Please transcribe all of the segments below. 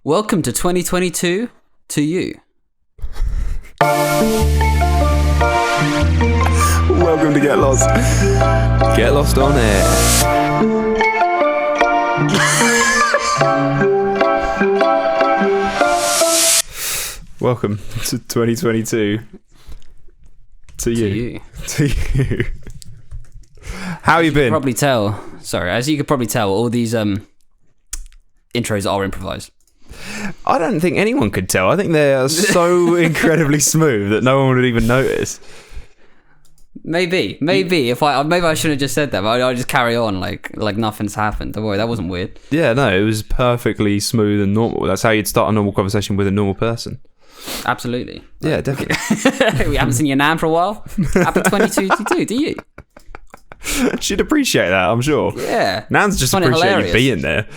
Welcome to 2022 to you. Welcome to Get Lost. Get Lost on air. Welcome to 2022 to you. To you. How you been? Probably tell. Sorry, as you could probably tell, all these intros are improvised. I don't think anyone could tell. I think they are so incredibly smooth that no one would even notice. Maybe if I shouldn't have just said that, but I'll just carry on like nothing's happened. Don't worry, that wasn't weird. Yeah, no, it was perfectly smooth and normal. That's how you'd start a normal conversation with a normal person. Absolutely. Yeah, definitely. We haven't seen your nan for a while. Happy 2022 to you. She'd appreciate that, I'm sure. Yeah. Nan's just appreciate you being there.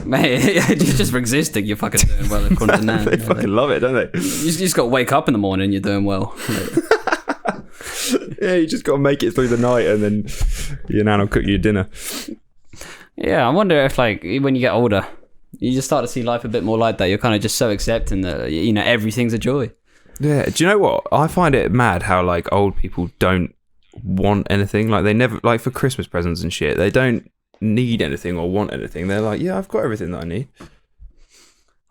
Mate, just for existing, you're fucking doing well according to Nan. They fucking love it, don't they? You just got to wake up in the morning and you're doing well. Yeah, you just got to make it through the night and then your Nan will cook you dinner. Yeah, I wonder if, like, when you get older, you just start to see life a bit more like that. You're kind of just so accepting that, you know, everything's a joy. Yeah, do you know what? I find it mad how, like, old people don't want anything. Like, they never, like, for Christmas presents and shit, they don't need anything or want anything. They're like, yeah, I've got everything that I need.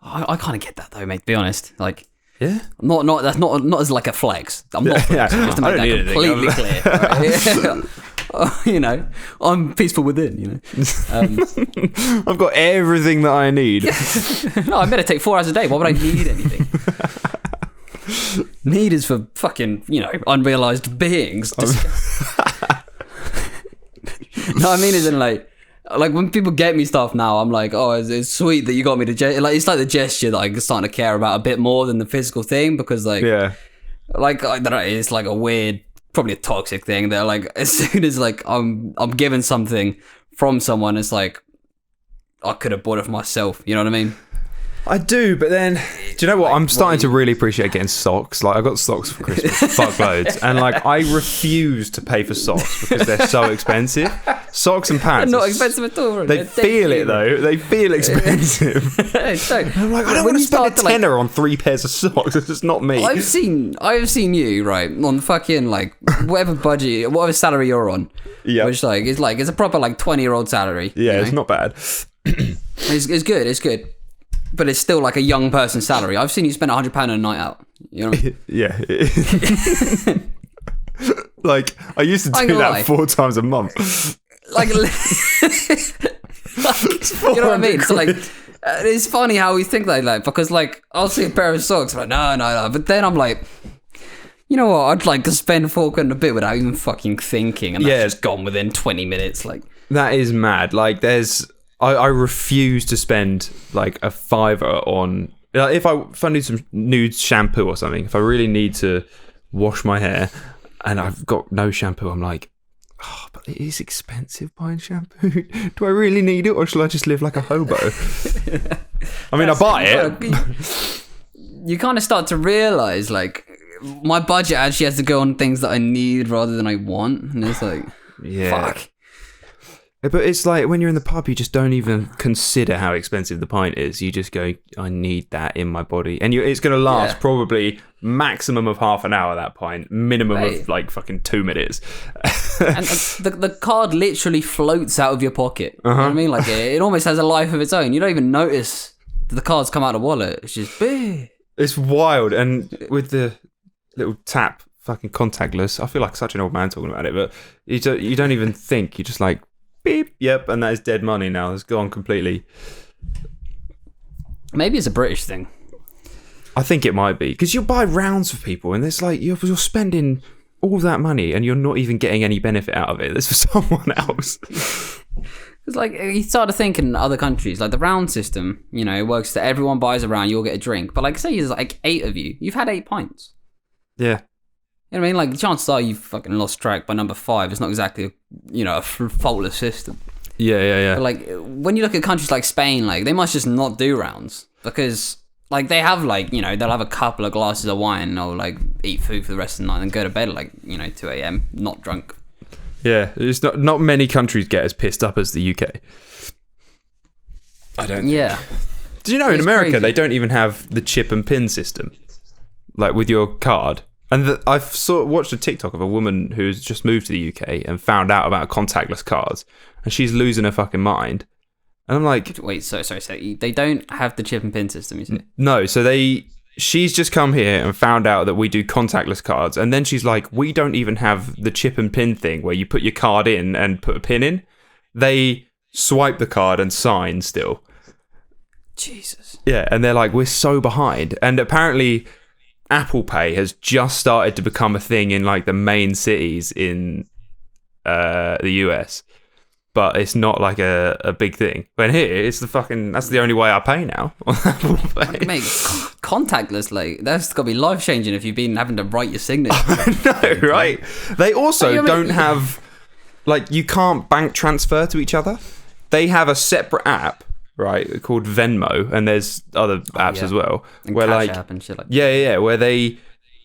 I kind of get that though, mate, to be honest. Like, yeah, that's not as like a flex. I'm not flexing, just to make that completely clear. Right? You know, I'm peaceful within, you know. I've got everything that I need. No, I meditate 4 hours a day. Why would I need anything? Need is for fucking, you know, unrealized beings. No, I mean, as in like when people get me stuff now, I'm like, oh, it's sweet that you got me to like, it's like the gesture that I'm starting to care about a bit more than the physical thing, because like, yeah, like I don't know, it's like a weird, probably a toxic thing that like as soon as like I'm given something from someone, it's like I could have bought it for myself. You know what I mean? I do, but then, do you know what? I'm starting to really appreciate getting socks. Like, I got socks for Christmas, fuck loads, and like I refuse to pay for socks because they're so expensive. Socks and pants, they're not expensive at all. They feel it though. They feel expensive. I'm like, I don't want to spend a tenner on 3 pairs of socks. It's just not me. I've seen you right on fucking like whatever budget, whatever salary you're on. Yeah, which like it's a proper like 20-year-old salary. Yeah, it's not bad. It's good. It's good. But it's still like a young person's salary. I've seen you spend £100 on a night out. You know what I mean? Yeah. Like, I used to do that 4 times a month. Like you know what I mean? So like, it's funny how we think like because like, I'll see a pair of socks, I'm like, no. But then I'm like, you know what? I'd like to spend £4 and a bit without even fucking thinking. And that's just gone within 20 minutes. Like, that is mad. Like, I refuse to spend like a £5 on, if I need some nude shampoo or something, if I really need to wash my hair and I've got no shampoo, I'm like, oh, but it is expensive buying shampoo. Do I really need it, or shall I just live like a hobo? I mean, I buy it. You kind of start to realise like my budget actually has to go on things that I need rather than I want, and it's like, fuck. But it's like when you're in the pub, you just don't even consider how expensive the pint is. You just go, I need that in my body. And it's going to last probably maximum of half an hour, that pint. Minimum of like fucking 2 minutes. And the card literally floats out of your pocket. You know what I mean? Like it almost has a life of its own. You don't even notice that the cards come out of the wallet. It's just big. It's wild. And with the little tap, fucking contactless, I feel like such an old man talking about it, but you don't even think. You're just like, beep, yep, and that is dead money now. It's gone completely. Maybe it's a British thing. I think it might be, because you buy rounds for people, and it's like you're spending all that money, and you're not even getting any benefit out of it. It's for someone else. It's like you start to think in other countries, like the round system. You know, it works that everyone buys a round, you'll get a drink. But like, say there's like 8 of you, you've had 8 pints. Yeah. You know what I mean? Like, chances are you've fucking lost track by number 5. It's not exactly, a faultless system. Yeah. But, like, when you look at countries like Spain, like, they must just not do rounds. Because, like, they have, like, they'll have a couple of glasses of wine or, like, eat food for the rest of the night and go to bed at, like, 2 a.m, not drunk. Yeah, it's not many countries get as pissed up as the UK. I don't think. Yeah. Did you know in America crazy. they don't even have the chip and pin system, like with your card? And I've watched a TikTok of a woman who's just moved to the UK and found out about contactless cards, and she's losing her fucking mind. And I'm like, wait, sorry. They don't have the chip and pin system, you say? No, so she's just come here and found out that we do contactless cards, and then she's like, we don't even have the chip and pin thing where you put your card in and put a pin in. They swipe the card and sign still. Jesus. Yeah, and they're like, we're so behind. And apparently Apple Pay has just started to become a thing in like the main cities in the US. But it's not like a big thing. But here, it's that's the only way I pay now on Apple Pay. Mate, contactless, like, that's got to be life-changing if you've been having to write your signature. I know, right? They also don't have, like, you can't bank transfer to each other. They have a separate app, right, called Venmo, and there's other apps as well. And where Cash like, App and shit like that. yeah, where they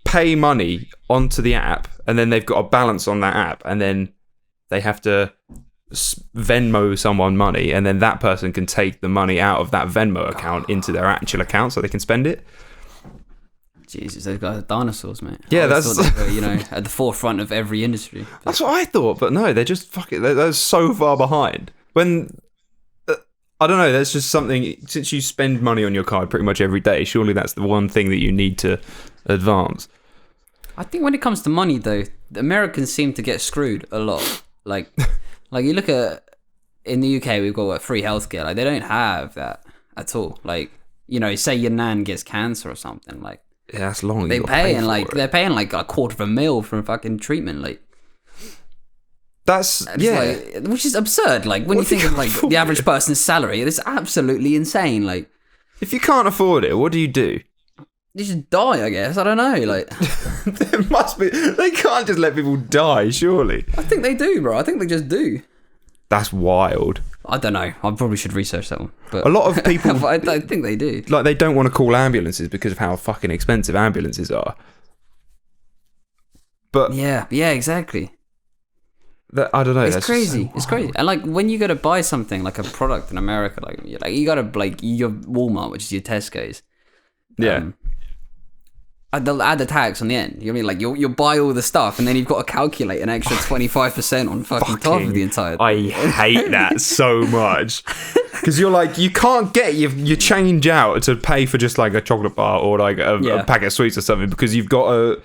pay money onto the app, and then they've got a balance on that app, and then they have to Venmo someone money, and then that person can take the money out of that Venmo account into their actual account so they can spend it. Jesus, those guys are dinosaurs, mate. Yeah, I always that's thought they were, at the forefront of every industry. That's what I thought, but no, they're just they're so far behind. When I don't know, there's just something, since you spend money on your card pretty much every day, surely that's the one thing that you need to advance. I think when it comes to money, though, the Americans seem to get screwed a lot. Like you look at, in the UK, we've got free healthcare. Like, they don't have that at all. Like, say your nan gets cancer or something. Like, yeah, that's long. they're paying like $250,000 for a fucking treatment. Like, that's like, which is absurd. Like, when you think of like the average person's salary, it's absolutely insane. Like, if you can't afford it, what do? You just die, I guess. I don't know. Like, there must be. They can't just let people die, surely. I think they do, bro. I think they just do. That's wild. I don't know. I probably should research that one. But a lot of people, I think they do. Like, they don't want to call ambulances because of how fucking expensive ambulances are. But yeah, exactly. I don't know. It's crazy. So it's crazy. And like, when you go to buy something like a product in America, like you got to like your Walmart, which is your Tesco's. Yeah. They'll add the tax on the end. You know what I mean? Like, you'll buy all the stuff, and then you've got to calculate an extra 25% on fucking top of the entire thing. I hate that so much. Because you're like, you can't get your change out to pay for just like a chocolate bar or like a packet of sweets or something, because you've got to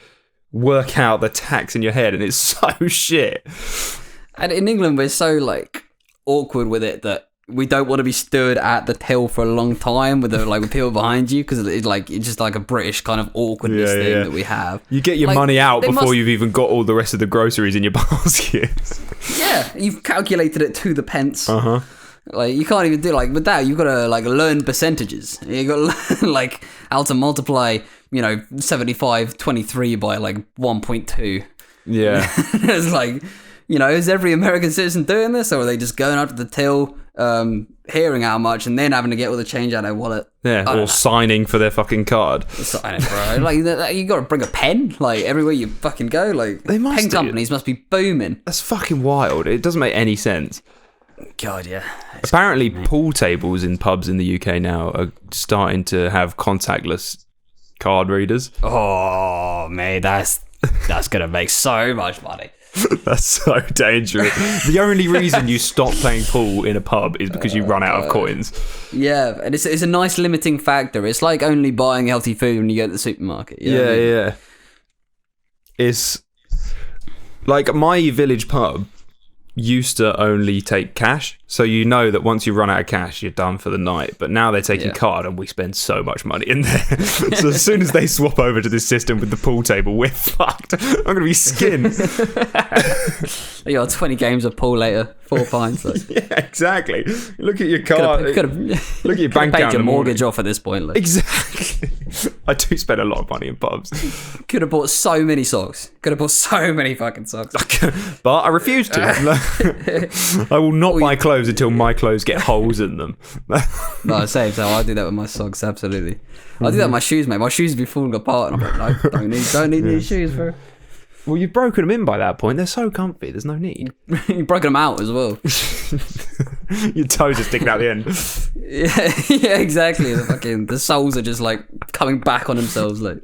work out the tax in your head, and it's so shit. And in England, we're so like awkward with it that we don't want to be stood at the till for a long time with people behind you, because it's just like a British kind of awkwardness thing that we have. You get your money out before you've even got all the rest of the groceries in your basket. Yeah, you've calculated it to the pence. Uh-huh. Like, you can't even do like with that. You've got to like learn percentages. You got to learn like how to multiply 75/23 by like 1.2. Yeah. It's like, is every American citizen doing this, or are they just going up to the till, hearing how much, and then having to get all the change out of their wallet? Yeah, or signing for their fucking card. Signing, bro. Like, you got to bring a pen, like, everywhere you fucking go. Like, pen companies must be booming. That's fucking wild. It doesn't make any sense. God, yeah. Apparently, pool tables in pubs in the UK now are starting to have contactless card readers. Oh, mate, that's gonna make so much money. That's so dangerous. The only reason you stop playing pool in a pub is because you run out of coins. Yeah, and it's a nice limiting factor. It's like only buying healthy food when you go to the supermarket. Yeah. It's like my village pub used to only take cash, so that once you run out of cash, you're done for the night. But now they're taking card, and we spend so much money in there. So as soon as they swap over to this system with the pool table, we're fucked. I'm gonna be skinned. You got 20 games of pool later, 4 pints. Like. Yeah, exactly. Look at your card. Look at your bank account. Paid your mortgage off at this point. Like. Exactly. I do spend a lot of money in pubs. Could have bought so many socks. Could have bought so many fucking socks. But I refuse to. I will not buy clothes until my clothes get holes in them. No, same. So I do that with my socks. Absolutely. I do that with my shoes, mate. My shoes would be falling apart, and I'm like, no, don't need new shoes, bro. Well, you've broken them in by that point. They're so comfy. There's no need. You've broken them out as well. Your toes are sticking out the end. Yeah, exactly. The soles are just like coming back on themselves. Like,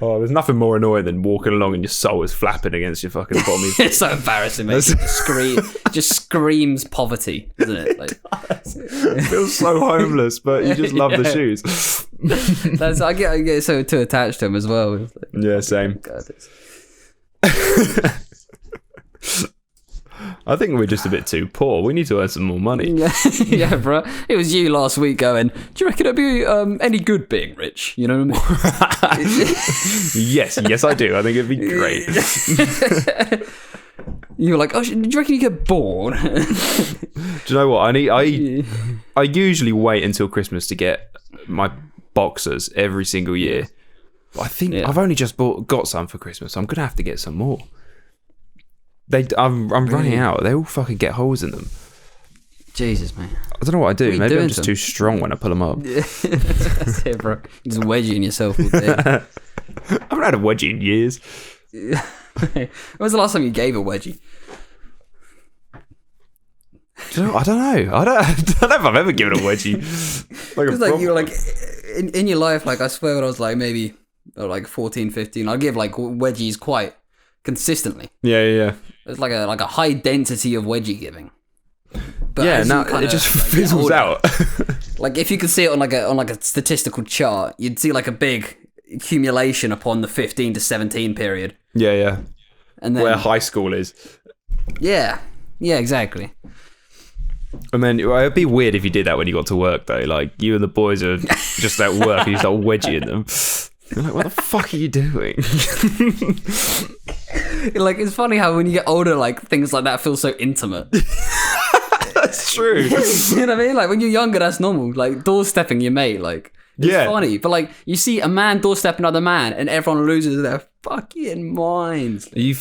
oh, there's nothing more annoying than walking along and your sole is flapping against your fucking bottom. It's so embarrassing, mate. Just screams poverty, doesn't it? Like, it feels so homeless, but you just love the shoes. I get so too attached to them as well. Like, yeah, same. God, I think we're just a bit too poor. We need to earn some more money. Yeah, bro. It was you last week going, do you reckon it'd be any good being rich? You know what I mean? Yes, I do. I think it'd be great. You were like, oh, do you reckon you get bored? Do you know what? I usually wait until Christmas to get my boxers every single year. But I think I've only just got some for Christmas. So I'm gonna have to get some more. I'm running out. They all fucking get holes in them. Jesus, man. I don't know what I do. Maybe I'm just too strong when I pull them up. That's it, bro. Just wedging yourself all day. I haven't had a wedgie in years. When was the last time you gave a wedgie? I don't know. I don't know if I've ever given a wedgie. You're like in your life, like I swear when I was like maybe like 14, 15, I'll give like wedgies quite consistently. Yeah. It's like a high density of wedgie giving. But yeah, now it just fizzles out. Like if you could see it on like a statistical chart, you'd see like a big accumulation upon the 15 to 17 period. Yeah. And then, where high school is. Yeah, exactly. And then it'd be weird if you did that when you got to work though. Like you and the boys are just at work and you start wedging them. You're like, what the fuck are you doing? Like, it's funny how when you get older, like, things like that feel so intimate. That's true. You know what I mean? Like, when you're younger, that's normal. Like, doorstepping your mate, like, it's funny. But, like, you see a man doorstep another man and everyone loses their fucking minds. You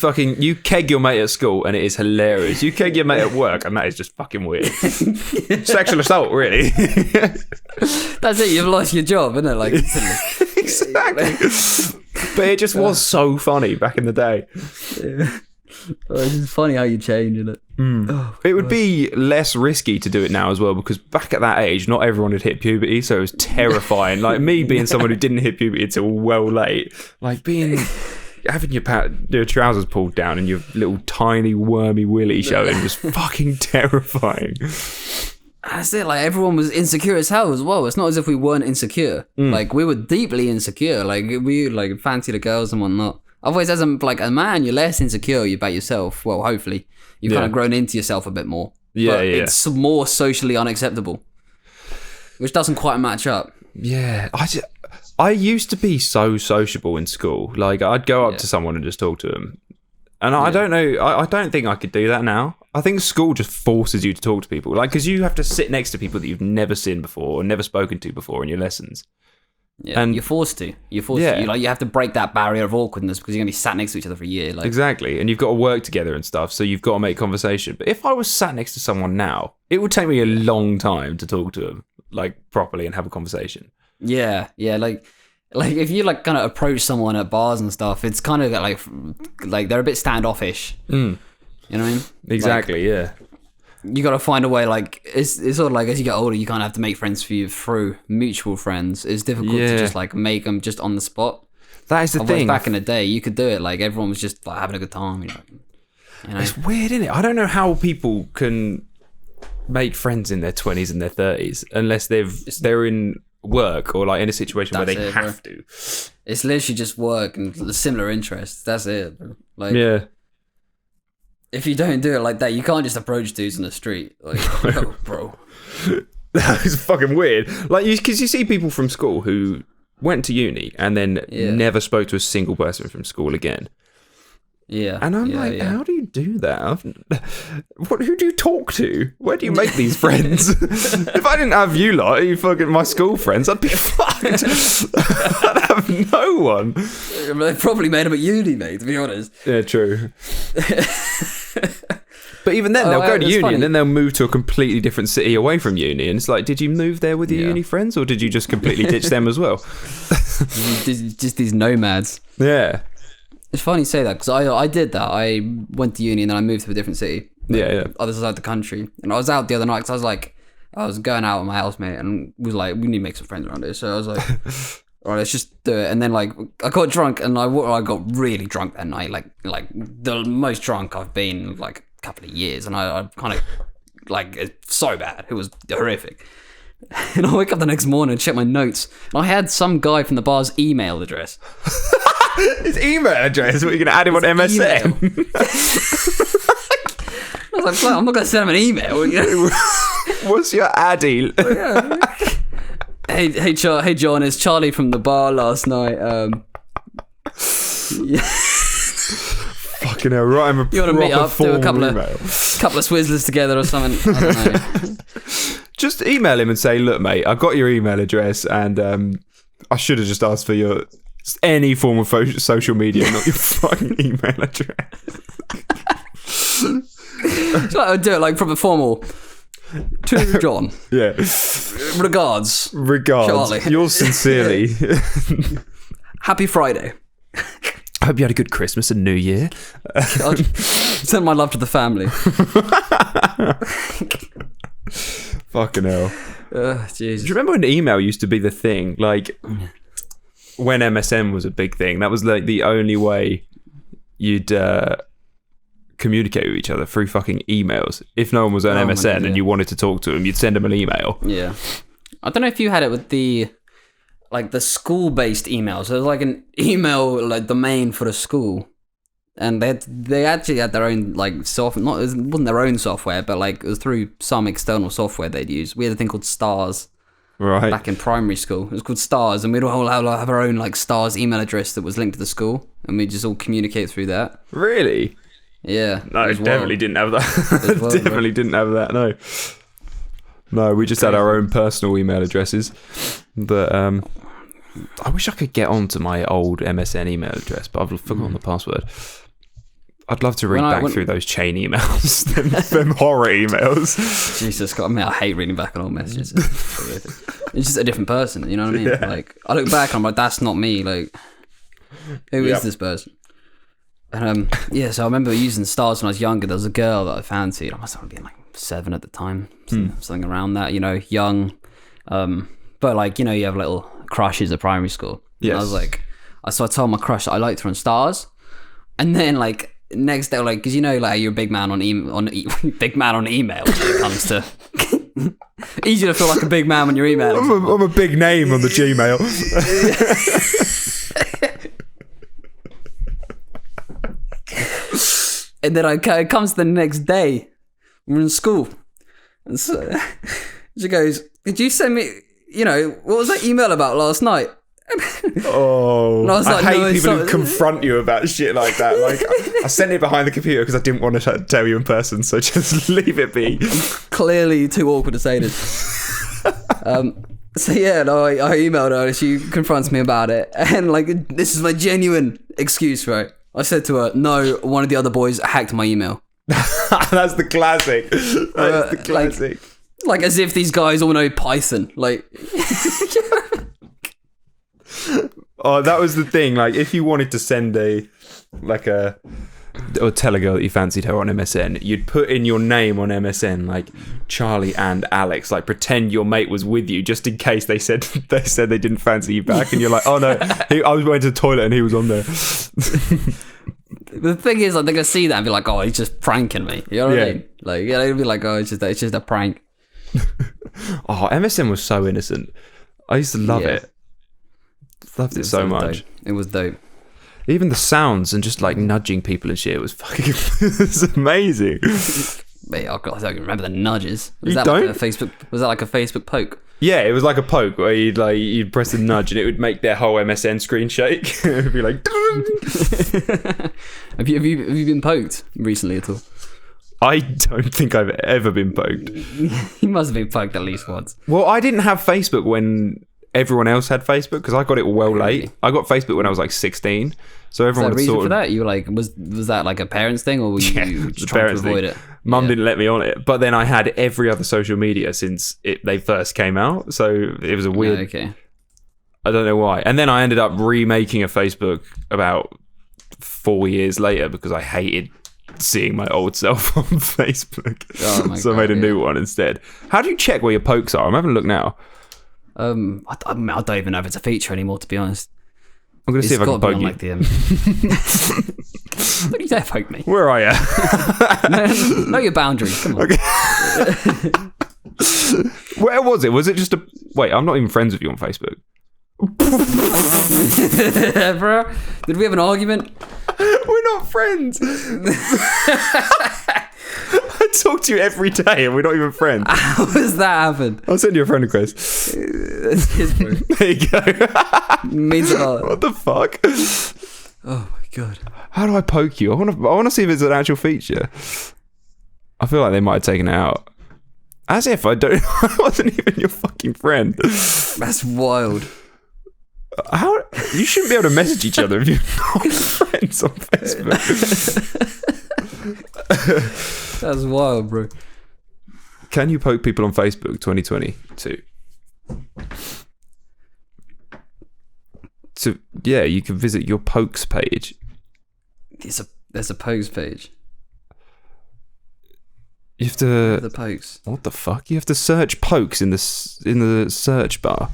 keg your mate at school and it is hilarious. You keg your mate at work and that is just fucking weird. Sexual assault, really. That's it, you've lost your job, isn't it? Like, exactly. But it just was so funny back in the day. Yeah. It's just funny how you change, isn't it? Oh, it would be less risky to do it now as well, because back at that age, not everyone had hit puberty, so it was terrifying. Like me being someone who didn't hit puberty until well late, like having your trousers pulled down and your little tiny wormy willy showing was fucking terrifying. That's it. Like everyone was insecure as hell as well. It's not as if we weren't insecure. Like we were deeply insecure. Like we like fancy the girls and whatnot. Otherwise, as a man, you're less insecure about yourself. Well, hopefully, you've kind of grown into yourself a bit more. But it's more socially unacceptable, which doesn't quite match up. Yeah, I used to be so sociable in school. Like I'd go up to someone and just talk to them, and I don't know. I don't think I could do that now. I think school just forces you to talk to people, like because you have to sit next to people that you've never seen before or never spoken to before in your lessons. Yeah, and you're forced to. You have to break that barrier of awkwardness because you're gonna be sat next to each other for a year. Like. Exactly, and you've got to work together and stuff, so you've got to make conversation. But if I was sat next to someone now, it would take me a long time to talk to them, like properly and have a conversation. Yeah, like if you like kind of approach someone at bars and stuff, it's kind of like they're a bit standoffish. You know what I mean? Exactly. Yeah. You got to find a way. Like it's sort of like as you get older, you kind of have to make friends for you through mutual friends. It's difficult to just like make them just on the spot. That is the thing. Back in the day, you could do it. Like everyone was just like having a good time. You know? It's weird, isn't it? I don't know how people can make friends in their 20s and their 30s unless they're in work or like in a situation where they have to. It's literally just work and similar interests. That's it. Bro. Like if you don't do it like that, you can't just approach dudes in the street. Like, no, bro. That is fucking weird. Like, because you see people from school who went to uni and then never spoke to a single person from school again. Yeah. And I'm how do you do that? Who do you talk to? Where do you make these friends? If I didn't have you lot, you fucking my school friends, I'd be fucked. I'd have no one. They probably made them at uni, mate, to be honest. Yeah, true. But even then, they'll go to uni and then they'll move to a completely different city away from uni. And it's like, did you move there with your uni friends or did you just completely ditch them as well? Just these nomads. Yeah. It's funny you say that because I did that. I went to uni and then I moved to a different city. other side of the country. And I was out the other night because I was going out with my housemate and was like, we need to make some friends around here. So I was like, all right, let's just do it. And then like I got drunk and I got really drunk that night, like the most drunk I've been in like a couple of years. And I kind of like, it's so bad. It was horrific. And I wake up the next morning and check my notes. And I had some guy from the bar's email address. His email address? What, are you going to add him on MSN? I was like, I'm not going to send him an email. You know? What's your Addy? Hey, John, it's Charlie from the bar last night. Yeah. Fucking hell, right? I'm a you want to meet up, do a couple email. of Swizzlers together or something? I don't know. Just email him and say, look, mate, I got your email address and I should have just asked for your any form of social media, not your fucking email address. So I would do it like proper formal. To John. Yeah. Regards, Charlie. Yours sincerely. Happy Friday. I hope you had a good Christmas and New Year. Send my love to the family. Fucking hell. Jesus. Do you remember when email used to be the thing? Like, when MSN was a big thing, that was like the only way you'd communicate with each other, through fucking emails. If no one was on MSN God, and you wanted to talk to them, you'd send them an email. Yeah. I don't know if you had it with the school-based emails. So it was like an email like domain for the school. And they actually had their own like software. It wasn't their own software, but like it was through some external software they'd use. We had a thing called Stars. Right. Back in primary school. It was called Stars, and we'd all have our own like Stars email address that was linked to the school, and we'd just all communicate through that. Really? Yeah. No, definitely didn't have that. Definitely didn't have that, no. No, we just had our own personal email addresses. But I wish I could get onto my old MSN email address, but I've forgotten the password. I'd love to read back through those chain emails, them horror emails. Jesus God, I hate reading back on old messages. It's just a different person, you know what I mean? Yeah. Like, I look back and I'm like, that's not me. Like, who is this person? And so I remember using Stars when I was younger. There was a girl that I fancied. I must have been like 7 at the time, something around that. You know, young, but like, you know, you have little crushes at primary school. Yes. And I was like, so I told my crush that I liked her on Stars, and then like next day, like, because you know, like you're a big man on big man on email when it comes to. Easier to feel like a big man when you're emailing. I'm a big name on the Gmail. And then it comes the next day. We're in school. And so she goes, did you send me, you know, what was that email about last night? Oh, and I was like, I hate people who confront you about shit like that. Like, I sent it behind the computer because I didn't want to tell you in person, so just leave it be. I'm clearly too awkward to say this. So yeah, no, I emailed her and she confronts me about it. And like, this is my genuine excuse, right? I said to her, no, one of the other boys hacked my email. That's the classic. That's the classic. Like as if these guys all know Python. Like... Oh, that was the thing. Like, if you wanted to send or tell a girl that you fancied her on MSN, you'd put in your name on MSN, like Charlie and Alex, like pretend your mate was with you, just in case they said they didn't fancy you back, and you're like, oh no, I was going to the toilet and he was on there. The thing is, like, they're gonna see that and be like, oh, he's just pranking me. You know what I mean? Like, yeah, they'll be like, oh, it's just a prank. Oh, MSN was so innocent. I used to love it. Loved it so much. Dope. It was dope. Even the sounds and just like nudging people and shit was fucking it was amazing. Mate, I don't remember the nudges. Was that like a Facebook poke? Yeah, it was like a poke where you'd press a nudge and it would make their whole MSN screen shake. It would be like Have you been poked recently at all? I don't think I've ever been poked. You must have been poked at least once. Well, I didn't have Facebook when everyone else had Facebook because I got it well late. I got Facebook when I was like 16, so everyone. Was there a reason for that? You were like, was that like a parents thing, or were you just trying to avoid it? Mum didn't let me on it, but then I had every other social media since they first came out, so it was a weird. Oh, okay. I don't know why, and then I ended up remaking a Facebook about 4 years later because I hated seeing my old self on Facebook. Oh my So I God, made a new one instead. How do you check where your pokes are? I'm having a look now. I don't even know if it's a feature anymore, to be honest. I'm going to see if I can gotta poke be you. on, like, What do you dare poke me? Where are you? Know your boundaries. Come on. Okay. Where was it? Was it just a... Wait, I'm not even friends with you on Facebook. Bro, did we have an argument? We're not friends. I talk to you every day and we're not even friends. How has that happened? I'll send you a friend request. Cheers, bro. There you go. Means a lot. What the fuck? Oh my God. How do I poke you? I want to see if it's an actual feature. I feel like they might have taken it out. As if I wasn't even your fucking friend. That's wild. How you shouldn't be able to message each other if you're not friends on Facebook. That's wild, bro. Can you poke people on Facebook 2022? So yeah, you can visit your pokes page. There's a pokes page. You have to. The pokes. What the fuck? You have to search pokes in the search bar.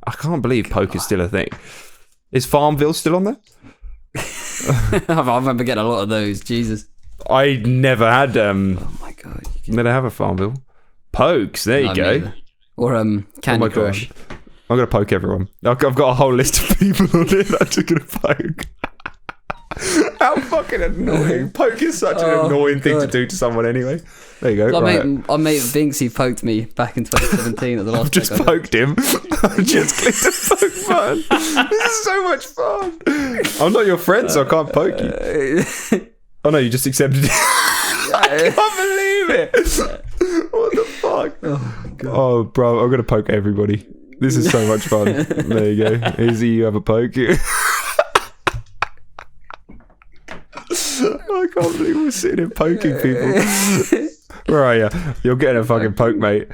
I can't believe poke is still a thing. Is Farmville still on there? I remember getting a lot of those. Jesus. I never had. Oh my God. Never have a Farmville. Pokes. There you go. Neither. Or Candy Crush. I'm gonna poke everyone. I've got a whole list of people on here that I'm just gonna poke. How fucking annoying. Poke is such an annoying thing to do to someone anyway. There you go. Our mate Vinksy poked me back in 2017 at the last I've just poked him. I've just clicked the poke button. This is so much fun. I'm not your friend, so I can't poke you. Oh no, you just accepted it. I can't believe it. What the fuck? Oh, bro, I'm going to poke everybody. This is so much fun. There you go. Easy, you have a poke. I can't believe we're sitting here poking people. Where are you? You're getting a fucking poke, mate.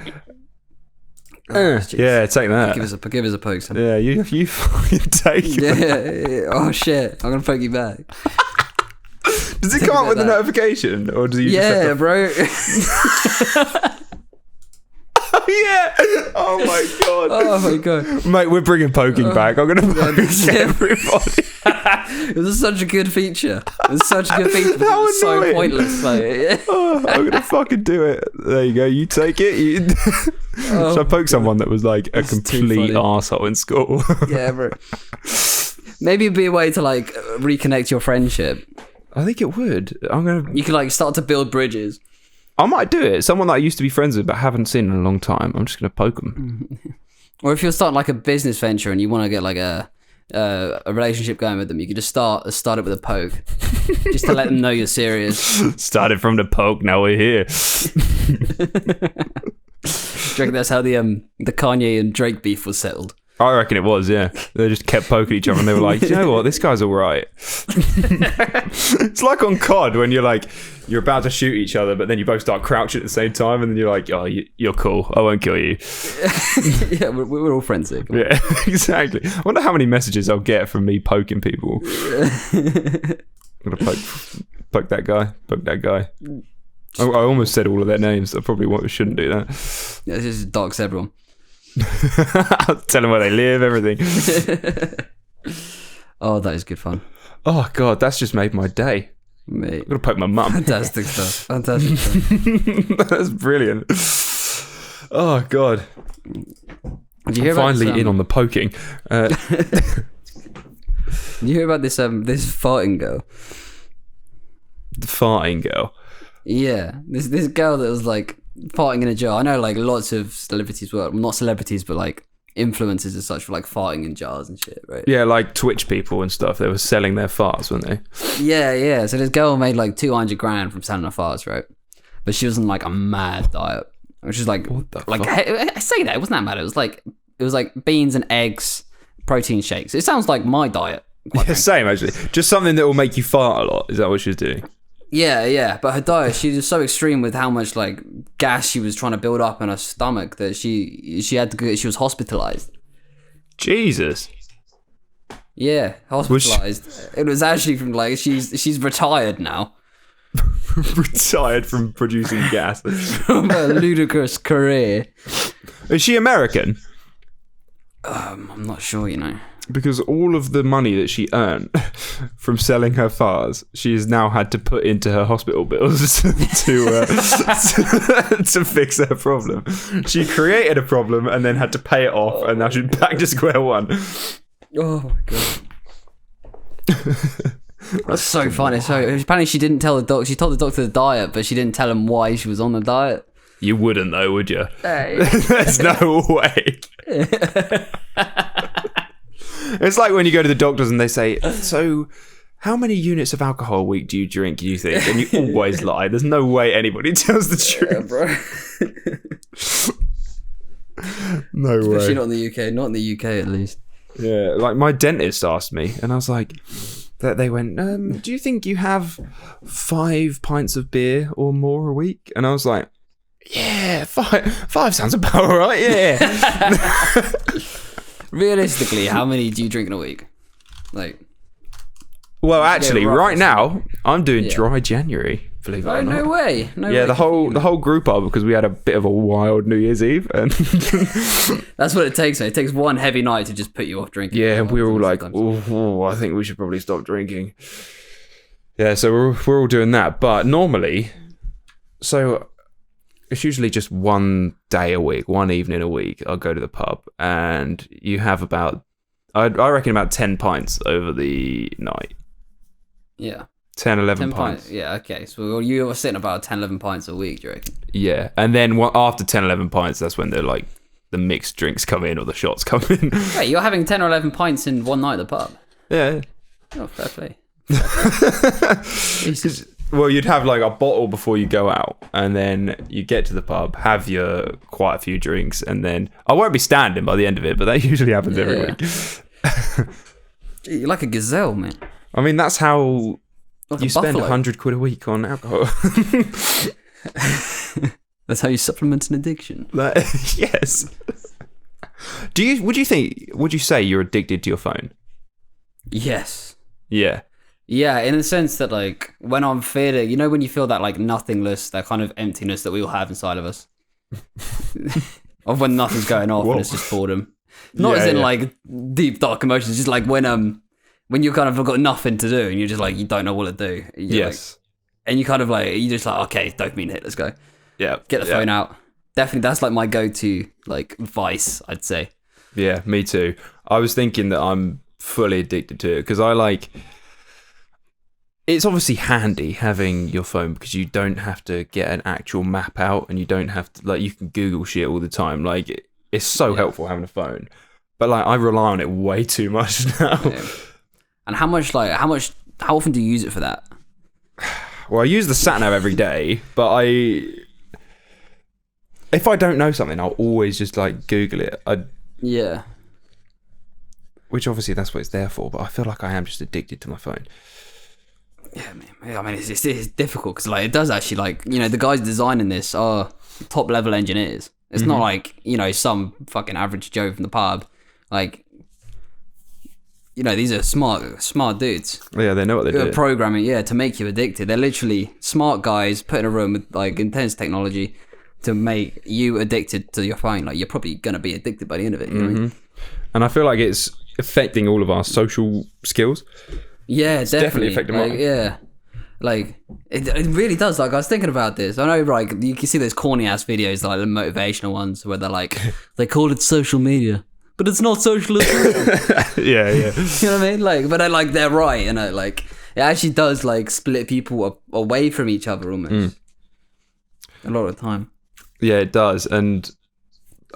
Yeah, take that. Give us a poke. Son. Yeah, you fucking take it. Yeah. Oh shit! I'm gonna poke you back. Does it come up with a notification, or do you? Yeah, just have to... bro. Yeah. Oh my god. Oh my god. Mate, we're bringing poking back. I'm gonna poke everybody. It was such a good feature. It was such a good feature. It was so pointless. Like, I'm gonna fucking do it. There you go. You take it. So I poked someone that was like a complete arsehole in school. Yeah, bro. Maybe it'd be a way to like reconnect your friendship. I think it would. You could like start to build bridges. I might do it. Someone that I used to be friends with but haven't seen in a long time. I'm just gonna poke them. Or if you're starting like a business venture and you want to get like a relationship going with them, you could just start it with a poke, just to let them know you're serious. Started from the poke. Now we're here. Do you reckon that's how the Kanye and Drake beef was settled? I reckon it was, yeah. They just kept poking each other and they were like, you know what, this guy's all right. It's like on COD when you're about to shoot each other, but then you both start crouching at the same time and then you're like, oh, you're cool. I won't kill you. Yeah, we're all friends here. Yeah, exactly. I wonder how many messages I'll get from me poking people. I'm going to poke that guy, poke that guy. I almost said all of their names. I probably shouldn't do that. Yeah, this is dox everyone. Tell them where they live, everything. Oh, that is good fun. Oh god, that's just made my day. Mate. I'm gonna poke my mum. Fantastic stuff. Fantastic stuff. That's brilliant. Oh god. Did you hear finally in on the poking. Did you hear about this farting girl? The farting girl. Yeah, this girl that was like farting in a jar. I know like lots of celebrities were, not celebrities, but like influencers and such, for like farting in jars and shit, right? Yeah, like Twitch people and stuff. They were selling their farts, weren't they? Yeah. So this girl made like 200 grand from selling her farts, right? But she was on like a mad diet, which is like, what the like, fuck? I say that, it wasn't that bad. It was like beans and eggs, protein shakes. It sounds like my diet. Yeah, same actually. Just something that will make you fart a lot. Is that what she was doing? Yeah. But her diet, she was so extreme with how much like gas she was trying to build up in her stomach that she had to go. She was hospitalized. Jesus. Yeah, hospitalized. It was actually from like she's retired now. Retired from producing gas. From a ludicrous career. Is she American? I'm not sure, you know. Because all of the money that she earned from selling her fars, she has now had to put into her hospital bills to fix her problem. She created a problem and then had to pay it off, and now she's back to square one. Oh my god. That's so funny. So apparently she didn't tell the doctor. She told the doctor the diet, but she didn't tell him why she was on the diet. You wouldn't though, would you? Hey. There's no way. It's like when you go to the doctors and they say, so how many units of alcohol a week do you drink, do you think? And you always lie. There's no way anybody tells the truth. Yeah, bro. No way. Especially not in the UK. Not in the UK, at least. Yeah, like my dentist asked me, and I was like, they went, do you think you have 5 pints of beer or more a week? And I was like, yeah, five sounds about all right, yeah. Realistically, how many do you drink in a week? Like, well, actually, right now I'm doing dry January. Believe it or not. No way. No yeah, way. the whole group are, because we had a bit of a wild New Year's Eve, and that's what it takes. It takes one heavy night to just put you off drinking. Yeah, and we were all like, oh, I think we should probably stop drinking. Yeah, so we're all doing that, but normally, so it's usually just one day a week, one evening a week. I'll go to the pub, and you have about, I reckon about 10 pints over the night. Yeah. 10, 11 pints. Yeah, okay. So you were sitting about 10, 11 pints a week, do you reckon? Yeah, and then after 10, 11 pints, that's when the mixed drinks come in or the shots come in. Wait, you're having 10 or 11 pints in one night at the pub? Yeah. Oh, fair play. Well, you'd have like a bottle before you go out, and then you get to the pub, have quite a few drinks, and then I won't be standing by the end of it, but that usually happens every week. Gee, you're like a gazelle, man. I mean, that's how like you spend £100 a week on alcohol. That's how you supplement an addiction. Yes. Would you say you're addicted to your phone? Yes. Yeah. Yeah, in the sense that, like, when I'm feeling, you know, when you feel that, like, nothingness, that kind of emptiness that we all have inside of us. Of when nothing's going off and it's just boredom. Not as in, like, deep, dark emotions, just like when you kind of got nothing to do and you're just like, you don't know what to do. Yes. Like, and you kind of like, you just like, okay, dopamine hit, let's go. Yeah. Get the phone out. Definitely, that's like my go-to, like, vice, I'd say. Yeah, me too. I was thinking that I'm fully addicted to it because it's obviously handy having your phone because you don't have to get an actual map out and you don't have to, like, you can Google shit all the time. Like, it's so helpful having a phone. But, like, I rely on it way too much now. Yeah. And how often do you use it for that? Well, I use the sat-nav every day, but if I don't know something, I'll always just, like, Google it. Yeah. Which, obviously, that's what it's there for, but I feel like I am just addicted to my phone. Yeah, I mean, it's difficult because, like, it does actually, like, you know, the guys designing this are top level engineers. It's not like, you know, some fucking average Joe from the pub. Like, you know, these are smart dudes. Yeah, they know what they're doing. Programming, to make you addicted. They're literally smart guys put in a room with, like, intense technology to make you addicted to your phone. Like, you're probably gonna be addicted by the end of it. You know what I mean? And I feel like it's affecting all of our social skills. Yeah, it's definitely affecting like, mine. yeah, like it really does. Like, I was thinking about this. I know, like, you can see those corny ass videos, like the motivational ones, where they're like, they call it social media, but it's not social at all. Yeah. You know what I mean? Like, but they're right, you know. Like, it actually does, like, split people away from each other almost a lot of the time. Yeah, it does, and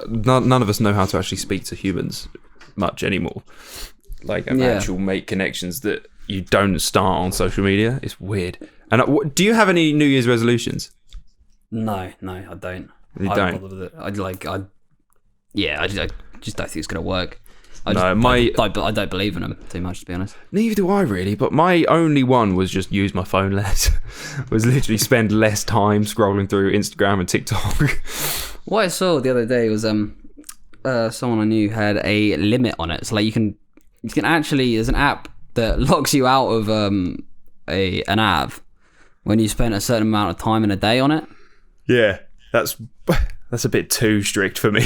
none of us know how to actually speak to humans much anymore. Like, actual make connections that you don't start on social media. It's weird. And do you have any New Year's resolutions? No, I don't. You don't? I just don't think it's gonna work. I don't believe in them too much, to be honest. Neither do I really, but my only one was just use my phone less. Was literally spend less time scrolling through Instagram and TikTok. What I saw the other day was someone I knew had a limit on it. So, like, you can you can actually, there's an app that locks you out of an app when you spend a certain amount of time in a day on it. Yeah, that's a bit too strict for me.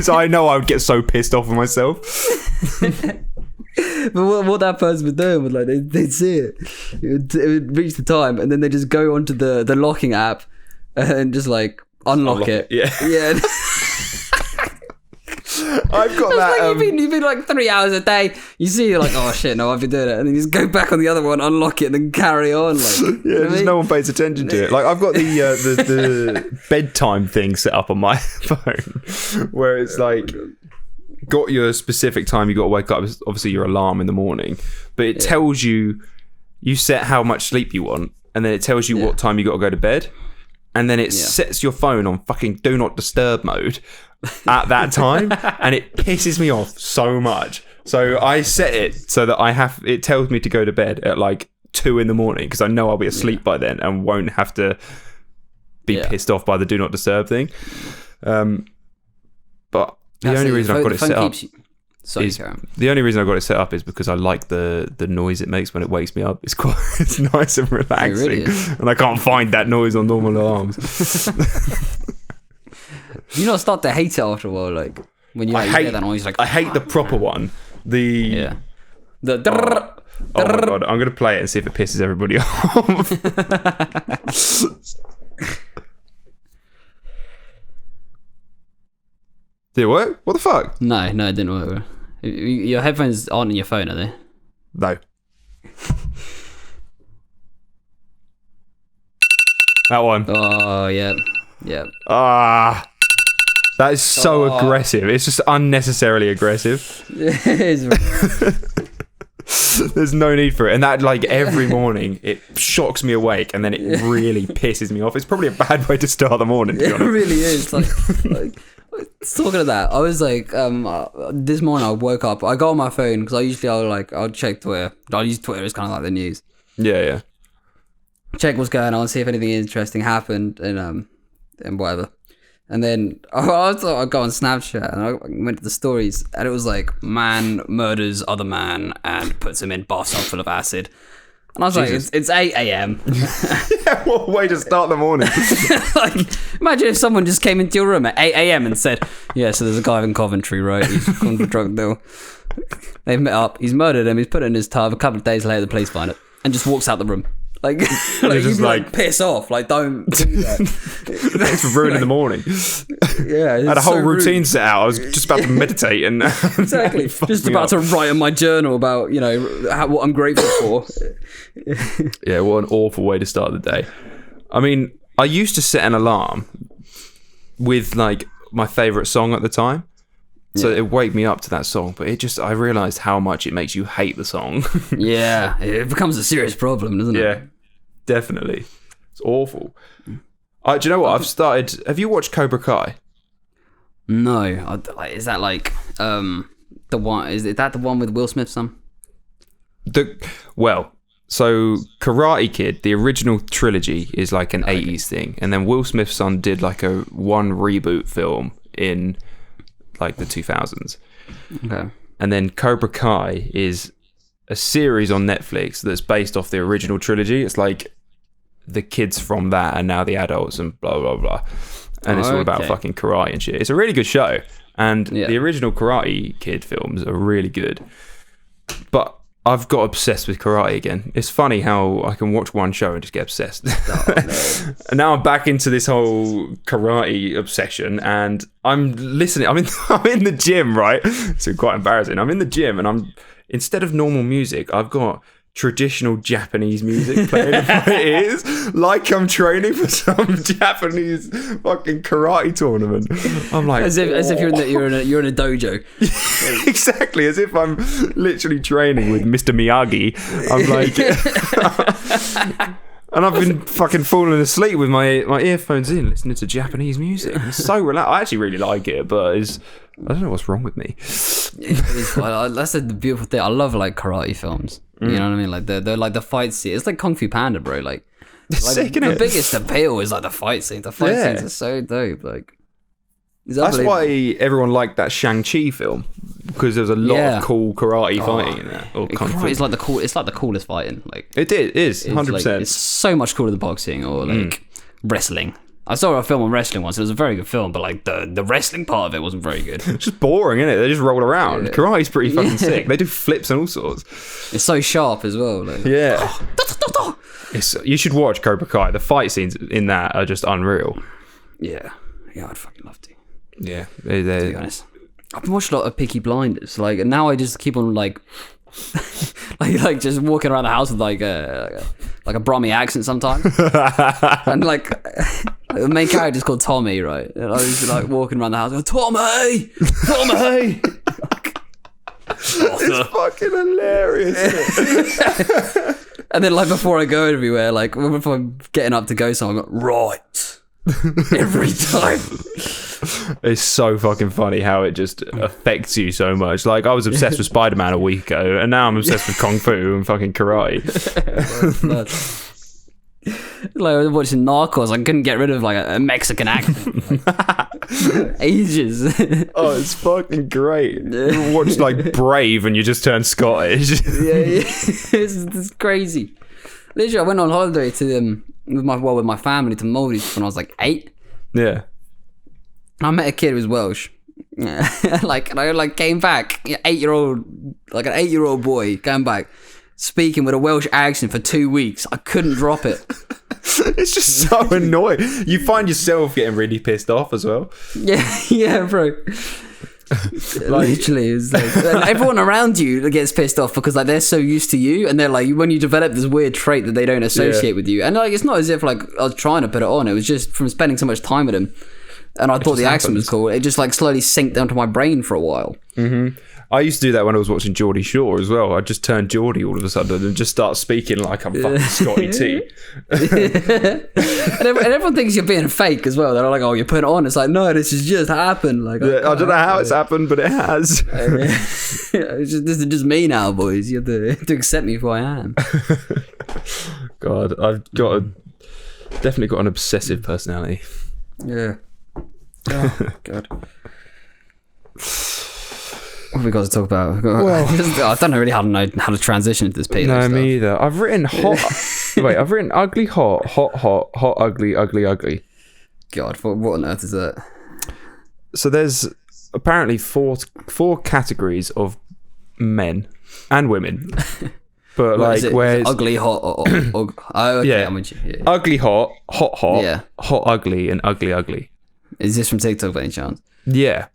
So I know I would get so pissed off with myself. But what that person was doing was like they'd see it would reach the time, and then they just go onto the locking app and just like unlock it. Yeah. I've got It's that. like you've been like 3 hours a day. You see, you're like, oh shit, no, I've been doing it, and then you just go back on the other one, unlock it, and then carry on. Like, just no one pays attention to it. Like I've got the bedtime thing set up on my phone, where it's like got your specific time you got to wake up. It's obviously your alarm in the morning, but it tells you set how much sleep you want, and then it tells you what time you got to go to bed, and then it sets your phone on fucking do not disturb mode at that time, and it pisses me off so much. So I set it so that it tells me to go to bed at like 2 a.m. because I know I'll be asleep by then and won't have to be pissed off by the do not disturb thing. But the only reason I've got it set up the only reason I got it set up is because I like the noise it makes when it wakes me up. It's nice and relaxing. It really is. And I can't find that noise on normal alarms. You not start to hate it after a while, like when you hear that noise. Like I hate the proper one. Oh my god! I'm gonna play it and see if it pisses everybody off. Did it work? What the fuck? No, it didn't work. Your headphones aren't in your phone, are they? No. That one. Oh yeah. That is so aggressive. It's just unnecessarily aggressive. It is. There's no need for it. And that, like, every morning, it shocks me awake, and then it really pisses me off. It's probably a bad way to start the morning, to be honest. It really is. Like talking of that, I was like, this morning I woke up, I got on my phone, because I'll check Twitter. I'll use Twitter as kind of like the news. Yeah. Check what's going on, see if anything interesting happened, and whatever. And then I thought I'd go on Snapchat, and I went to the stories, and it was like, man murders other man and puts him in bathtub full of acid. And I was like, it's 8 a.m. Yeah, what a way to start the morning. Like, imagine if someone just came into your room at 8 a.m. and said, yeah, so there's a guy in Coventry, right? He's gone for a drug deal. They've met up, he's murdered him, he's put it in his tub. A couple of days later, the police find it, and just walks out the room. Like, you'd be like, piss off. Like, don't do that. Thanks for ruining the morning. Yeah, I had a whole routine set out. I was just about to meditate and exactly. Just about to write in my journal about, what I'm grateful for. Yeah, what an awful way to start the day. I mean, I used to set an alarm with like my favourite song at the time. So it wake me up to that song, but I realised how much it makes you hate the song. Yeah, it becomes a serious problem, doesn't it? Yeah, definitely. It's awful. Do you know what? Have you watched Cobra Kai? No. Is that like the one? Is that the one with Will Smith's son? So Karate Kid, the original trilogy, is like an 80s thing, and then Will Smith's son did like a one reboot film in like the 2000s. Okay. And then Cobra Kai is a series on Netflix that's based off the original trilogy. It's like the kids from that are now the adults and blah blah blah, and it's all about fucking karate and shit. It's a really good show, and the original Karate Kid films are really good. But I've got obsessed with karate again. It's funny how I can watch one show and just get obsessed. And now I'm back into this whole karate obsession, and I'm listening. I'm in the gym, right? So quite embarrassing. I'm in the gym, and instead of normal music, I've got traditional Japanese music playing in my ears, like I'm training for some Japanese fucking karate tournament. I'm like, as if you're in a dojo. Exactly, as if I'm literally training with Mr. Miyagi. I'm like, and I've been fucking falling asleep with my earphones in, listening to Japanese music. It's so relaxed. I actually really like it, but I don't know what's wrong with me. That's the beautiful thing. I love like karate films. You know what I mean? Like they're like the fight scene. It's like Kung Fu Panda, bro. Like sick, the biggest appeal is like the fight scenes. The fight scenes are so dope. Like that's why everyone liked that Shang-Chi film, because there was a lot Yeah. of cool karate fighting in that. Or kung fu. It's like the coolest fighting. Like It is, it's 100%. like, it's so much cooler than boxing or like wrestling. I saw a film on wrestling once. It was a very good film, but like the wrestling part of it wasn't very good. It's just boring, isn't it? They just roll around. Karate's pretty fucking sick. They do flips and all sorts. It's so sharp as well. Like, Yeah. You should watch Cobra Kai. The fight scenes in that are just unreal. yeah, I'd fucking love to. Yeah. To be honest, I've been watching a lot of Peaky Blinders. Like, and now I just keep on like, like just walking around the house with like a Brummy accent sometimes, and like the main character is called Tommy, right? And I was like walking around the house, going, Tommy. It's fucking hilarious, isn't it? And then like before I go everywhere, like if I'm getting up to go somewhere, I'm like, right. Every time. It's so fucking funny how it just affects you so much. Like, I was obsessed with Spider-Man a week ago, and now I'm obsessed with Kung Fu and fucking karate. Like I was watching Narcos, I couldn't get rid of like a Mexican accent. Like, ages. Oh, it's fucking great. You watch like Brave and you just turn Scottish. Yeah. It's crazy. Literally, I went on holiday to with my family to Maldives when I was like 8. Yeah. I met a kid who was Welsh. Like, and I like came back, 8-year-old, like an 8-year-old boy came back speaking with a Welsh accent for 2 weeks. I couldn't drop it. It's just so annoying. You find yourself getting really pissed off as well. Yeah, bro. Literally, it's like everyone around you gets pissed off because like they're so used to you, and they're like, when you develop this weird trait that they don't associate with you, and like it's not as if like I was trying to put it on. It was just from spending so much time with him, and I thought the accent was cool. It just like slowly synced down to my brain for a while. Mm-hmm. I used to do that when I was watching Geordie Shore as well. I'd just turn Geordie all of a sudden and just start speaking like I'm fucking Scotty T. And everyone thinks you're being fake as well. They're like, oh, you put it on. It's like, no, this has just happened. Like, I don't know how it's happened, but it has. This is just me now, boys. You have to accept me for who I am. God, definitely got an obsessive personality. Yeah. Oh, God. What have we got to talk about? I don't know really how to transition into this Peter. No, stuff. me either. I've written hot. Wait, I've written ugly, hot, ugly, ugly. God, what on earth is that? So there's apparently four categories of men and women. But like, where ugly, hot, or oh, okay, yeah. I'm with you. Yeah. Ugly, hot, Yeah. hot, ugly, and ugly. Is this from TikTok by any chance? Yeah,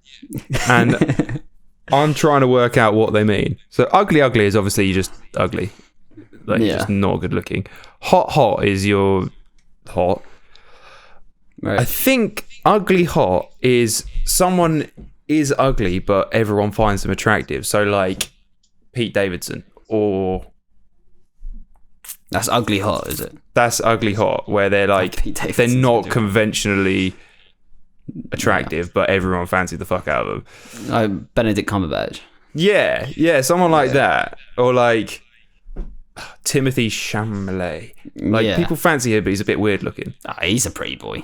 and I'm trying to work out what they mean. So ugly is obviously just ugly, like just not good looking. Hot is you're hot. Right. I think ugly hot is someone is ugly but everyone finds them attractive. So like Pete Davidson, or That's ugly hot, is it? that's ugly hot, where they're like Pete they're Davidson's not good. conventionally attractive, but everyone fancies the fuck out of them. Benedict Cumberbatch. Yeah, someone like that, or like Timothy Chalamet. Like people fancy him, but he's a bit weird looking. He's a pretty boy.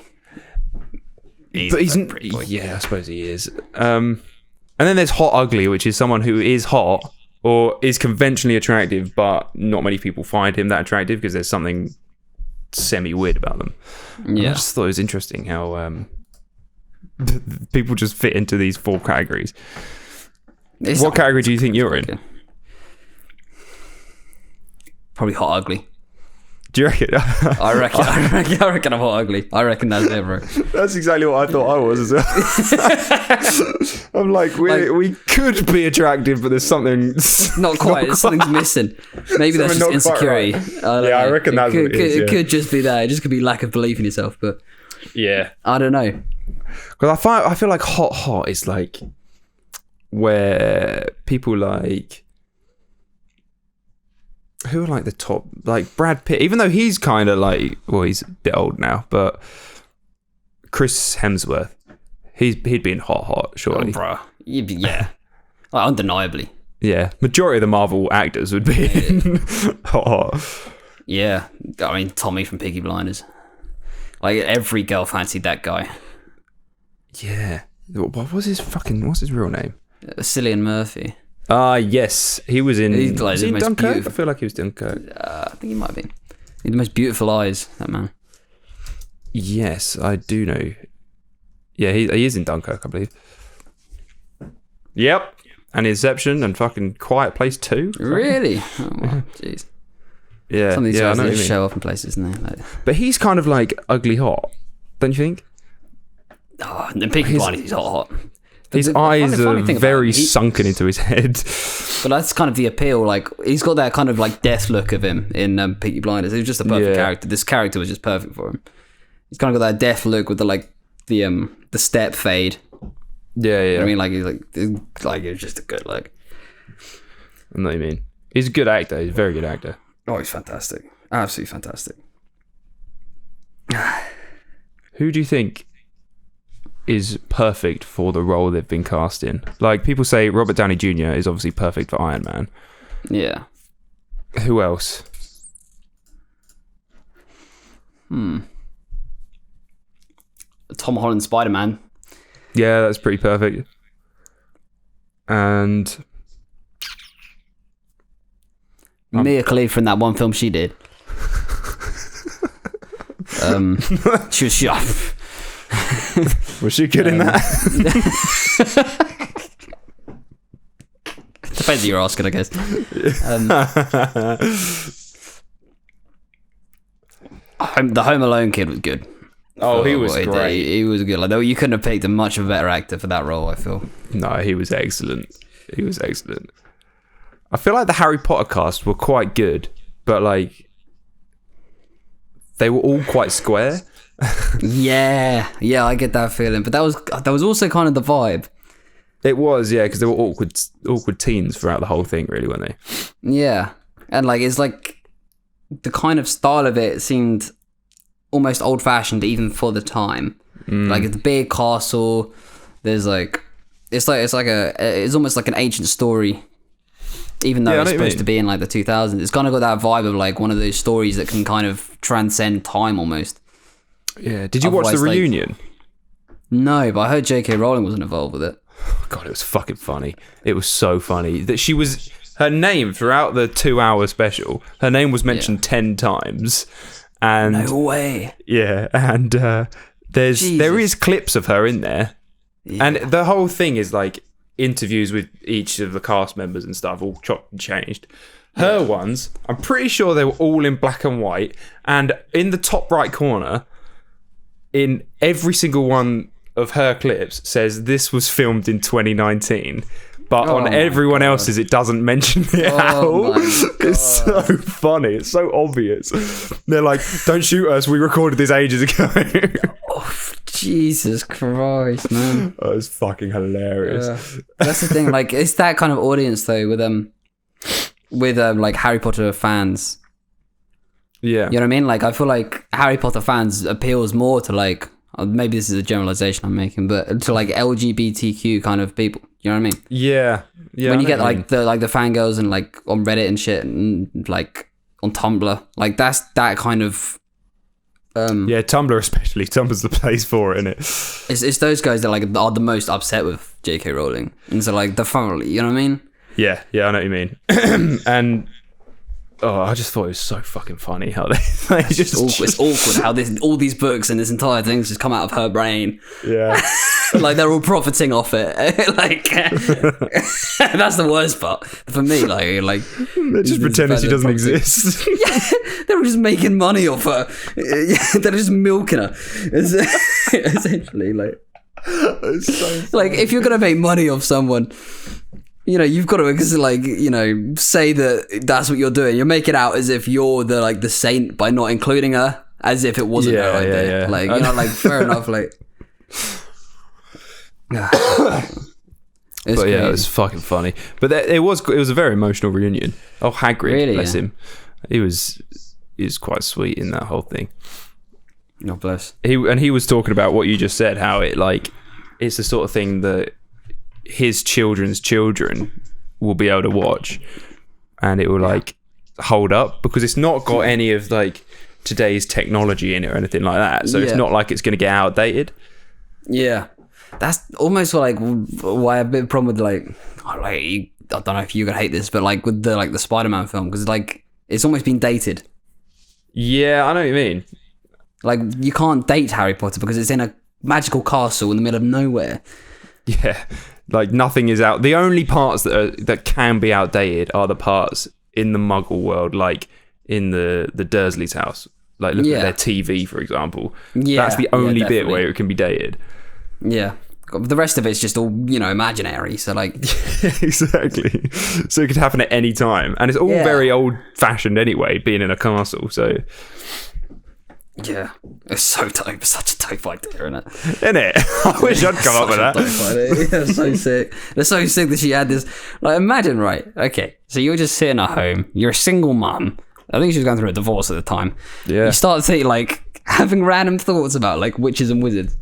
He's a pretty boy. Yeah, I suppose he is. And then there's hot ugly, which is someone who is hot or is conventionally attractive, but not many people find him that attractive because there's something semi weird about them. Yeah, I just thought it was interesting how people just fit into these 4 categories. What category do you think you're in? Probably hot ugly. Do you reckon? I reckon I'm hot ugly. I reckon that's it, bro. That's exactly what I thought I was as well. I'm like, we could be attractive, but there's something not quite. Something's missing. Maybe that's just insecurity. Right. I reckon that's what it is. It could just be that. It just could be lack of belief in yourself. But yeah, I don't know. Because I feel like hot is like where people like, who are like the top, like Brad Pitt, even though he's kind of like, well, he's a bit old now, but Chris Hemsworth, he'd be in hot, surely. Oh, bro. Yeah. Like, undeniably. Yeah. Majority of the Marvel actors would be in hot. Yeah. I mean, Tommy from Peaky Blinders. Like, every girl fancied that guy. Yeah. What's his real name? Cillian Murphy. Yes, he was in. He's like was he in the most Dunkirk? beautiful- I feel like he was Dunkirk. I think he might have been. He had the most beautiful eyes, that man. Yes, I do know. Yeah, he is in Dunkirk, I believe. Yep, and Inception and fucking Quiet Place 2. Really? Oh, wow. Jeez. Yeah, Some of these yeah, I guys know what they you just mean. show up in places, and they like, But he's kind of like ugly hot, don't you think? oh, and Peaky Blinders, he's hot. His The eyes funny are thing about very him, sunken into his head. But that's kind of the appeal. Like, he's got that kind of like death look of him in Peaky Blinders. It was just a perfect character. This character was just perfect for him. He's kind of got that death look with the step fade. Yeah, yeah. You know what I mean, like it was just a good look. I know what you mean. He's a good actor. He's a very good actor. Oh, he's fantastic. Absolutely fantastic. Who do you think is perfect for the role they've been cast in? Like, people say Robert Downey Jr. is obviously perfect for Iron Man. Yeah. Who else? Tom Holland Spider-Man. Yeah, that's pretty perfect. And Mia Khalifa in that one film she did. She was sharp. was she good in that? Depends who you're asking, I guess. The Home Alone kid was good. Oh, he was He did. great. He was good. Like, you couldn't have picked a much of a better actor for that role, I feel. No, he was excellent. He was excellent. I feel like the Harry Potter cast were quite good, but like they were all quite square. Yeah, I get that feeling. But that was also kind of the vibe. It was, yeah, because they were awkward teens throughout the whole thing, really, weren't they? Yeah, and like it's like the kind of style of it seemed almost old-fashioned even for the time. Like, it's a big castle. There's like it's almost like an ancient story, even though it's supposed to be in like the 2000s. It's kind of got that vibe of like one of those stories that can kind of transcend time almost. Yeah. Did you watch the reunion? No, but I heard J.K. Rowling wasn't involved with it. God, it was fucking funny. It was so funny that her name throughout the 2-hour special, her name was mentioned 10 times. And No way. yeah, and there is clips of her in there. Yeah. And the whole thing is like interviews with each of the cast members and stuff, all chopped and changed. Her ones, I'm pretty sure they were all in black and white. And in the top right corner, in every single one of her clips, says this was filmed in 2019. But on everyone else's, it doesn't mention it at all. It's so funny. It's so obvious. They're like, don't shoot us. We recorded this ages ago. Oh, Jesus Christ, man. Oh, it's fucking hilarious. That's the thing. Like, it's that kind of audience, though, with like Harry Potter fans. Yeah. You know what I mean? Like, I feel like Harry Potter fans appeals more to like, maybe this is a generalization I'm making, but to like LGBTQ kind of people. You know what I mean? Yeah. When you get like the fangirls and like on Reddit and shit and like on Tumblr, like that's that kind of yeah, Tumblr especially. Tumblr's the place for it, isn't it? It's those guys that like are the most upset with J.K. Rowling, and so like the family. You know what I mean? Yeah, I know what you mean. And I just thought it was so fucking funny how they just it's awkward how all these books and this entire thing's just come out of her brain. Yeah. Like they're all profiting off it. Like that's the worst part for me. Like they're just pretending she doesn't exist. Yeah, they're just making money off her. They're just milking her. Essentially, like It's so like if you're gonna make money off someone, you know, you've got to like, you know, say that that's what you're doing. You're making out as if you're the saint by not including her, as if it wasn't her idea. Yeah. Like, you know, like fair enough. Like, but crazy. yeah, it was fucking funny. But it was a very emotional reunion. Oh, Hagrid, Really, bless yeah. him. He was quite sweet in that whole thing. God bless. He was talking about what you just said, how it like it's the sort of thing that his children's children will be able to watch, and it will like hold up because it's not got any of like today's technology in it or anything like that. So it's not like it's going to get outdated. Yeah. that's almost like why I have a bit of a problem with like I don't know if you're gonna hate this, but like with the Spider-Man film, because like it's almost been dated. Yeah, I know what you mean. Like you can't date Harry Potter because it's in a magical castle in the middle of nowhere. Yeah, like nothing is out. The only parts that can be outdated are the parts in the Muggle world, like in the Dursleys' house. Like look at their TV, for example. Yeah, that's the only bit where it can be dated. Yeah. The rest of it's just all, imaginary. So, like... Exactly. So it could happen at any time. And it's all very old-fashioned anyway, being in a castle, so... Yeah. It's so dope. It's such a dope idea, isn't it? Isn't it? I wish I'd come up with that. It's so sick. It's so sick that she had this... Like, imagine, right? Okay, so you're just sitting at home. You're a single mum. I think she was going through a divorce at the time. Yeah. You start thinking, like, having random thoughts about, like, witches and wizards.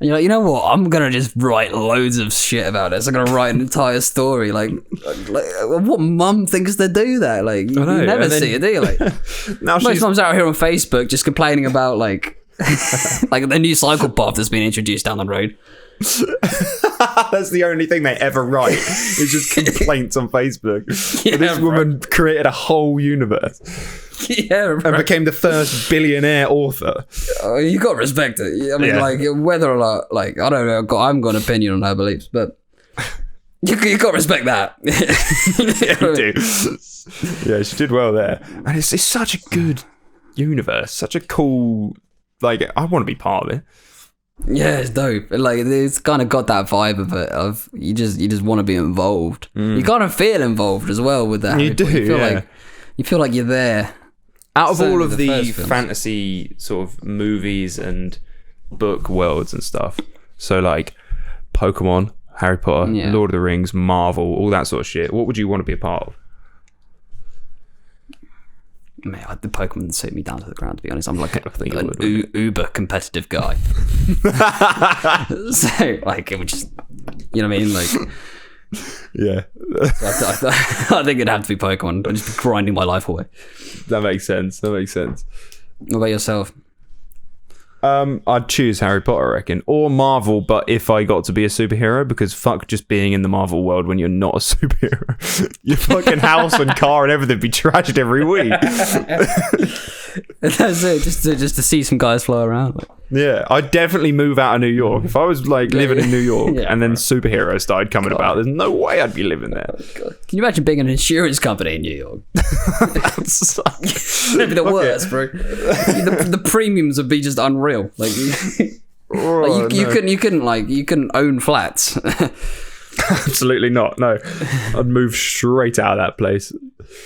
And you're like, you know what? I'm going to just write loads of shit about this. I'm going to write an entire story. Like what mum thinks to do that? Like, you never see it, do you? Like, most mums out here on Facebook just complaining about, like, like the new cycle path that's been introduced down the road. That's the only thing they ever write. It's just complaints on Facebook. This woman created a whole universe. Yeah, and became the first billionaire author. You got to respect it. I mean, like, whether or not, like, I don't know, I haven't got an opinion on her beliefs, but you got to respect that. You do. Yeah, she did well there. And it's such a good universe, such a cool, like, I want to be part of it. Yeah, it's dope. Like, it's kind of got that vibe of it. Of you just want to be involved. You kind of feel involved as well with that. You do. You feel like you're there. Out of all of the fantasy sort of movies and book worlds and stuff, so like Pokemon, Harry Potter, Lord of the Rings, Marvel, all that sort of shit, what would you want to be a part of? Man, the Pokemon suit me down to the ground, to be honest. I'm like an uber competitive guy. So, like, it would just, you know what I mean? Like, yeah. I think it'd have to be Pokemon. I'd just be grinding my life away. That makes sense. What about yourself? I'd choose Harry Potter, I reckon, or Marvel, but if I got to be a superhero, because fuck just being in the Marvel world when you're not a superhero. Your fucking house and car and everything be trashed every week. That's it, just to see some guys fly around. Like. Yeah, I'd definitely move out of New York. If I was like living in New York and then superheroes started coming about, there's no way I'd be living there. God. Can you imagine being an insurance company in New York? That'd be the worst, bro. The premiums would be just unreal. Like, you couldn't own flats. Absolutely not. No, I'd move straight out of that place.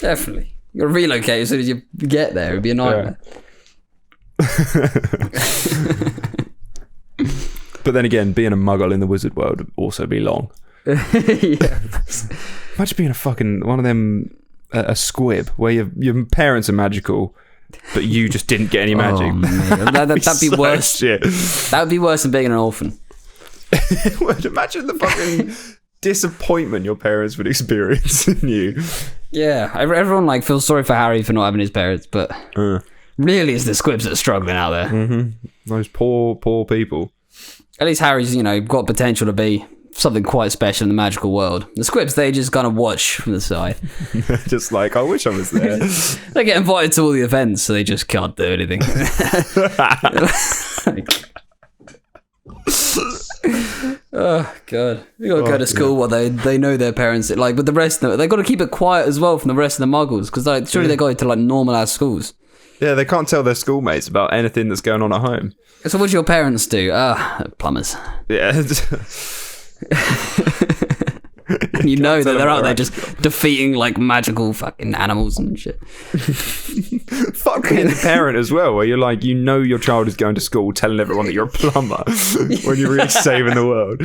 Definitely, you gotta relocate as soon as you get there. It'd be a nightmare. Yeah. But then again, being a muggle in the wizard world would also be long. Yeah. Imagine being a fucking one of them, a squib, where your parents are magical, but you just didn't get any magic. Oh, man. That'd be worse. Shit. That would be worse than being an orphan. Imagine the fucking disappointment your parents would experience in you. Yeah, everyone like feels sorry for Harry for not having his parents, but really it's the squibs that are struggling out there. Mm-hmm. Those poor people. At least Harry's, got potential to be something quite special in the magical world. The squibs, they just kind of watch from the side. Just like, I wish I was there. They get invited to all the events, so they just can't do anything. Oh god, you gotta go to school while they know their parents. Like, but the rest of them, they got to keep it quiet as well from the rest of the muggles, because surely they go to like normal ass schools. Yeah, they can't tell their schoolmates about anything that's going on at home. So what do your parents do? Plumbers. Yeah. And you know that they're out there just defeating like magical fucking animals and shit. Fuck being a parent as well, where you're like, your child is going to school telling everyone that you're a plumber when you're really saving the world.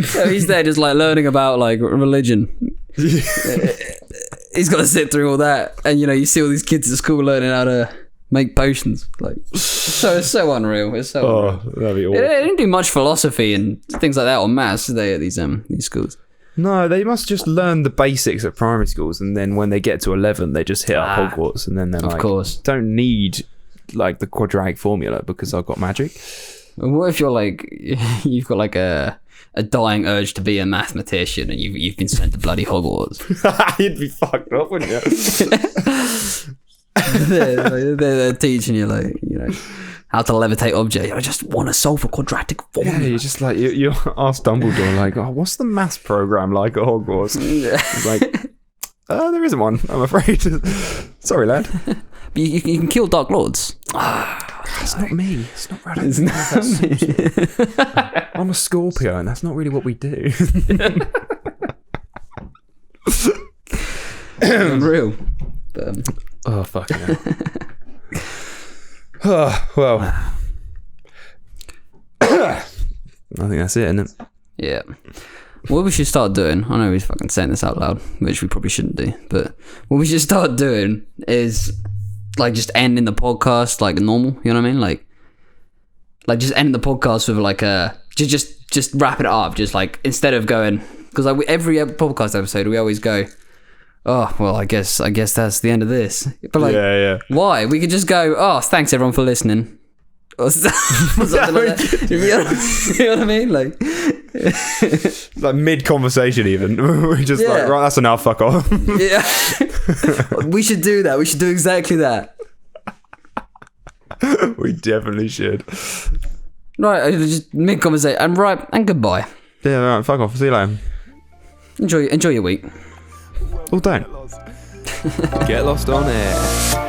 So he's there just like learning about like religion. He's got to sit through all that, and you see all these kids at school learning how to make potions. Like, so it's so unreal. It's so unreal. That'd be awful. They didn't do much philosophy and things like that or maths, did they, at these schools? No, they must just learn the basics at primary schools, and then when they get to 11, they just hit up Hogwarts, and then they're like, of course, don't need like the quadratic formula because I've got magic. What if you're like, you've got like a dying urge to be a mathematician and you've been sent to bloody Hogwarts? You'd be fucked up, wouldn't you? they're teaching you, like, you know, how to levitate objects. I just want to solve a quadratic formula. Yeah, you're just like, you ask Dumbledore, like, oh, what's the maths program like at Hogwarts? He's like, there isn't one, I'm afraid. Sorry, lad. But you can kill Dark Lords. It's not me. It's not right. It's not me. I'm a Scorpio, and that's not really what we do. Unreal. Oh, fucking hell. Oh, well. I think that's it, isn't it? Yeah. What we should start doing, I know we're fucking saying this out loud, which we probably shouldn't do, but what we should start doing is like just ending the podcast like normal, you know what I mean? Like just end the podcast with like a just wrapping it up, just like instead of going, because like every podcast episode we always go, oh well, I guess that's the end of this. But like, yeah. Why? We could just go, oh, thanks everyone for listening. Or something like that. You know what I mean? Like mid-conversation even. We're just like, right, that's enough, fuck off. Yeah. We should do that. We should do exactly that. We definitely should. Right, just mid-conversation. And right, and goodbye. Yeah, right, fuck off. See you later. Enjoy your week. Well, don't. Get lost on air.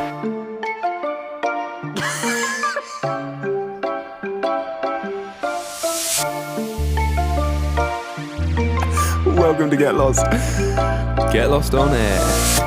Welcome to Get Lost. Get Lost on Air.